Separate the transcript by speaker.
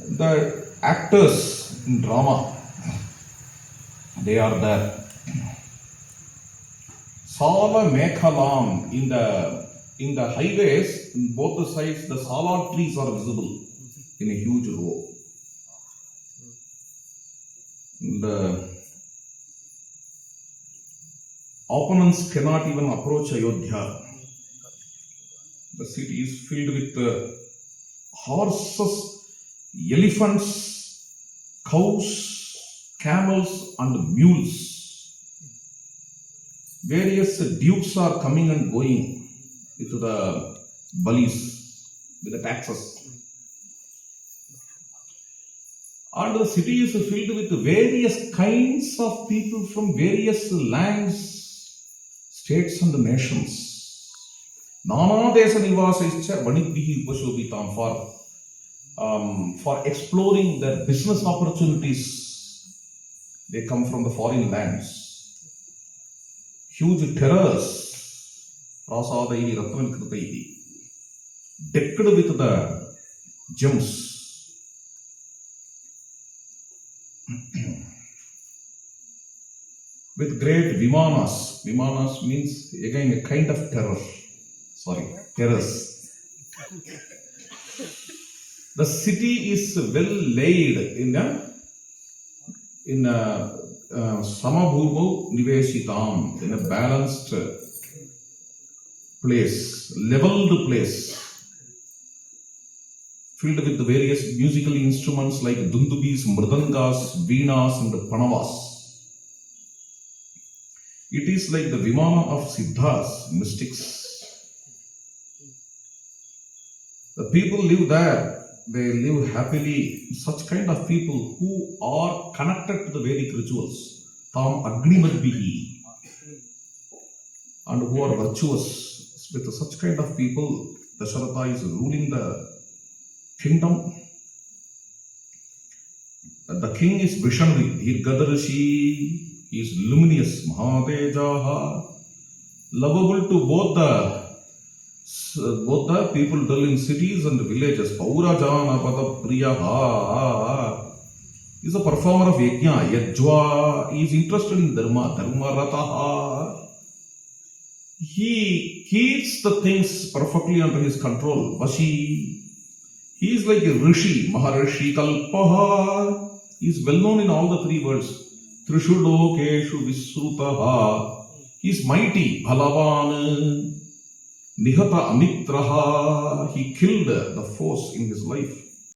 Speaker 1: The actors in drama, they are there. Sala Mekhalam, in the highways, in both the sides, the sala trees are visible in a huge row. The opponents cannot even approach Ayodhya. The city is filled with horses, elephants, cows, camels, and mules. Various dukes are coming and going into the balis with the taxes. And the city is filled with various kinds of people from various lands, states, and nations. Nana Desa Nivasaicha Vanidhihi Upashobhitam for exploring their business opportunities. They come from the foreign lands. Huge terrace, Prasadaini Ratvan Kritaini, decked with the gems. With great vimanas. Vimanas means again a kind of terror. Terrace. The city is well laid in a Samabhurmo Niveshitam, in a balanced place, leveled place, filled with the various musical instruments like dundubis, mridangas, veenas, and panavas. It is like the Vimana of Siddhas, mystics. The people live there. They live happily. Such kind of people who are connected to the Vedic rituals, Tam Agnimadbihi, and who are virtuous. With such kind of people, Dasharatha is ruling the kingdom. The king is Vishanvi, Dirgadarishi. He is luminous, Mahatejaha, lovable to both the people dwell in cities and villages. Paurajana Pada Priyaha is a performer of Yajna, Yajwa. He is interested in Dharma, Dharmarataha. He keeps the things perfectly under his control. Vashi. He is like a Rishi, Maharishi Kalpaha. He is well known in all the three worlds. Trishu Lokeshu Visrutaha. He is mighty, Balavan. Nihata Amitraha, he killed the foes in his life.